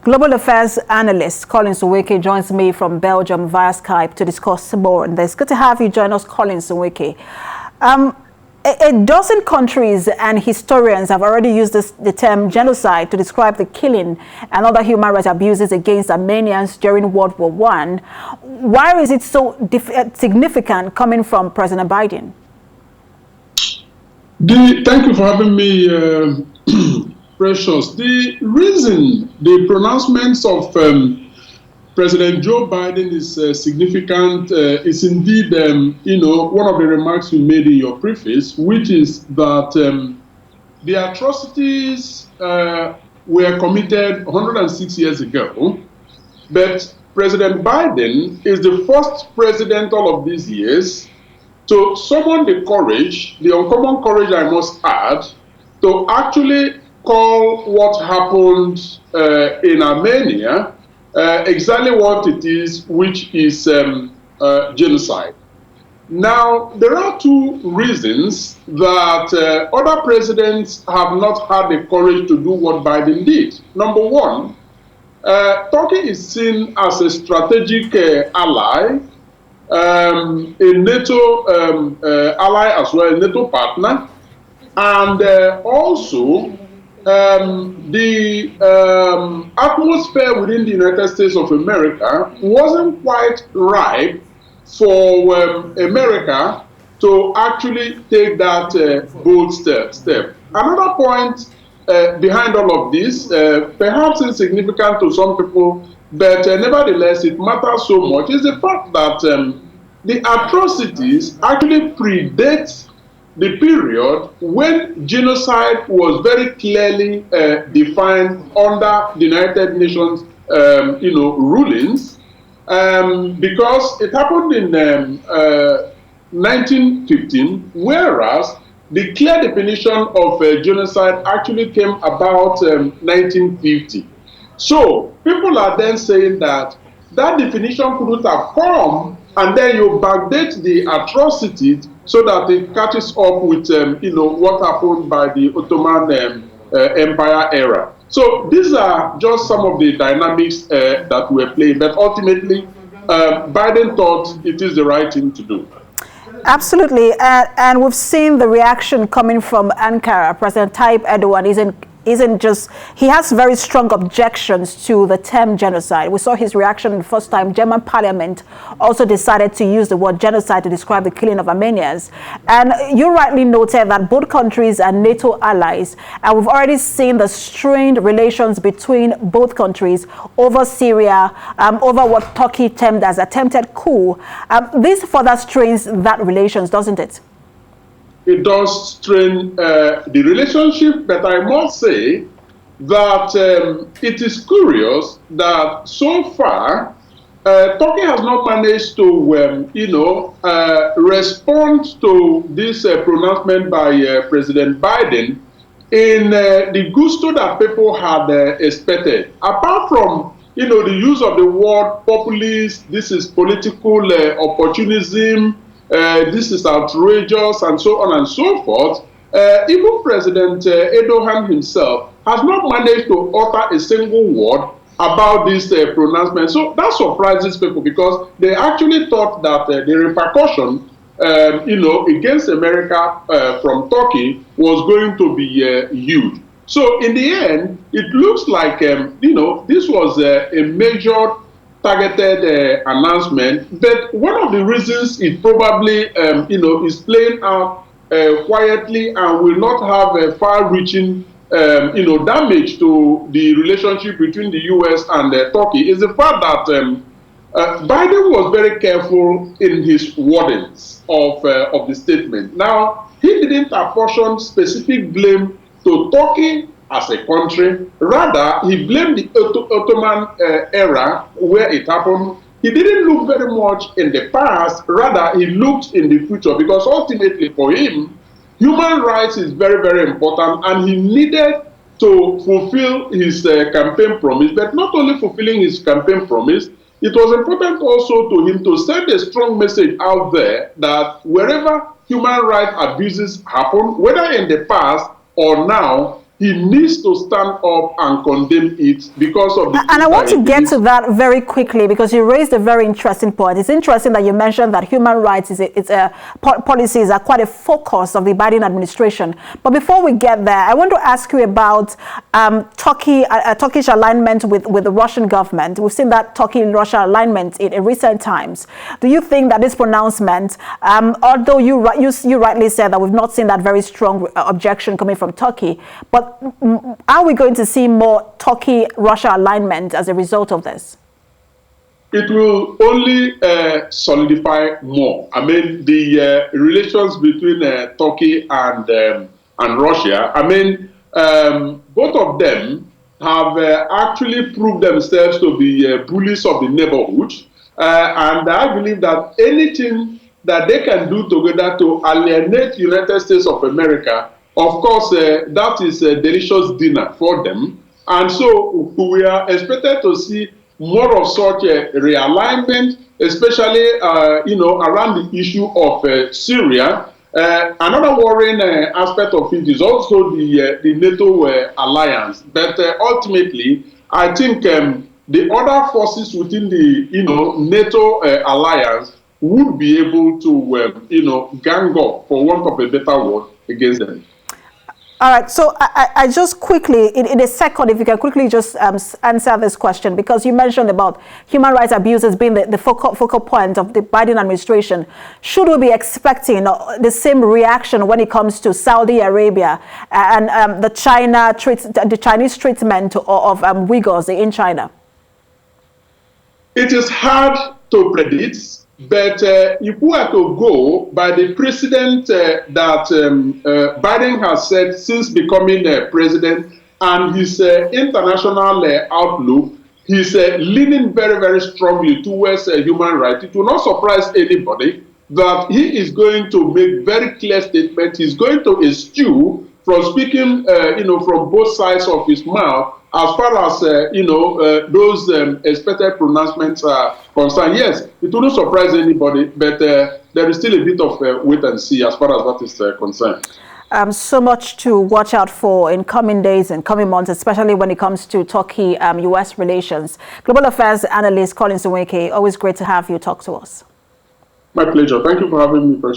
Global Affairs Analyst Collins Nweke joins me from Belgium via Skype to discuss more on this. Good to have you join us, Collins Nweke. A dozen countries and historians have already used the term genocide to describe the killing and other human rights abuses against Armenians during World War I. Why is it so significant coming from President Biden? Thank you for having me, Precious. The reason the pronouncements of President Joe Biden is significant is indeed, one of the remarks you made in your preface, which is that the atrocities were committed 106 years ago, but President Biden is the first president all of these years to summon the courage, the uncommon courage I must add, to actually call what happened in Armenia exactly what it is, which is genocide. Now, there are two reasons that other presidents have not had the courage to do what Biden did. Number one, Turkey is seen as a strategic ally, a NATO ally as well, a NATO partner, and also the atmosphere within the United States of America wasn't quite ripe for America to actually take that bold step. Another point behind all of this, perhaps insignificant to some people, but nevertheless it matters so much, is the fact that the atrocities actually predate the period when genocide was very clearly defined under the United Nations, rulings, because it happened in 1915, whereas the clear definition of genocide actually came about 1950. So people are then saying that that definition couldn't have come, and then you backdate the atrocities so that it catches up with, what happened by the Ottoman Empire era. So these are just some of the dynamics that we're playing. But ultimately, Biden thought it is the right thing to do. Absolutely. And we've seen the reaction coming from Ankara. President Tayyip Erdogan he has very strong objections to the term genocide. We saw his reaction the first time German parliament also decided to use the word genocide to describe the killing of Armenians. And you rightly noted that both countries are NATO allies, and we've already seen the strained relations between both countries over Syria, over what Turkey termed as attempted coup. This further strains that relations, doesn't it? It does strain the relationship, but I must say that it is curious that so far Turkey has not managed to, respond to this pronouncement by President Biden in the gusto that people had expected. Apart from, the use of the word populist, this is political opportunism, this is outrageous, and so on and so forth. Even President Erdogan himself has not managed to utter a single word about this pronouncement. So that surprises people, because they actually thought that the repercussion, against America from Turkey was going to be huge. So in the end, it looks like, this was a major targeted announcement, but one of the reasons it probably, is playing out quietly and will not have a far-reaching, damage to the relationship between the U.S. and Turkey is the fact that Biden was very careful in his wordings of the statement. Now, he didn't apportion specific blame to Turkey as a country. Rather, he blamed the Ottoman era where it happened. He didn't look very much in the past. Rather, he looked in the future, because ultimately for him, human rights is very, very important, and he needed to fulfill his campaign promise. But not only fulfilling his campaign promise, it was important also to him to send a strong message out there that wherever human rights abuses happen, whether in the past or now, he needs to stand up and condemn it because of the... And I want to get to that very quickly, because you raised a very interesting point. It's interesting that you mentioned that human rights policies are quite a focus of the Biden administration. But before we get there, I want to ask you about Turkish alignment with the Russian government. We've seen that Turkey-Russia alignment in recent times. Do you think that this pronouncement, although you rightly said that we've not seen that very strong objection coming from Turkey, but are we going to see more Turkey-Russia alignment as a result of this? It will only solidify more. I mean, the relations between Turkey and Russia, I mean, both of them have actually proved themselves to be bullies of the neighborhood. And I believe that anything that they can do together to alienate the United States of America, of course, that is a delicious dinner for them. And so we are expected to see more of such a realignment, especially, around the issue of Syria. Another worrying aspect of it is also the NATO alliance. But ultimately, I think the other forces within the, NATO alliance would be able to, gang up, for want of a better word, against them. All right, so I just quickly, in a second, if you can quickly just answer this question, because you mentioned about human rights abuses being the focal point of the Biden administration. Should we be expecting the same reaction when it comes to Saudi Arabia and the Chinese treatment of Uyghurs in China? It is hard to predict. But if we are to go by the precedent that Biden has set since becoming president and his international outlook, he's leaning very, very strongly towards human rights. It will not surprise anybody that he is going to make very clear statements. He's going to eschew from speaking, from both sides of his mouth as far as, those expected pronouncements are concerned. Yes, it wouldn't surprise anybody, but there is still a bit of wait and see as far as that is concerned. So much to watch out for in coming days and coming months, especially when it comes to Turkey-US relations. Global Affairs Analyst Nweke, always great to have you talk to us. My pleasure. Thank you for having me, Precious.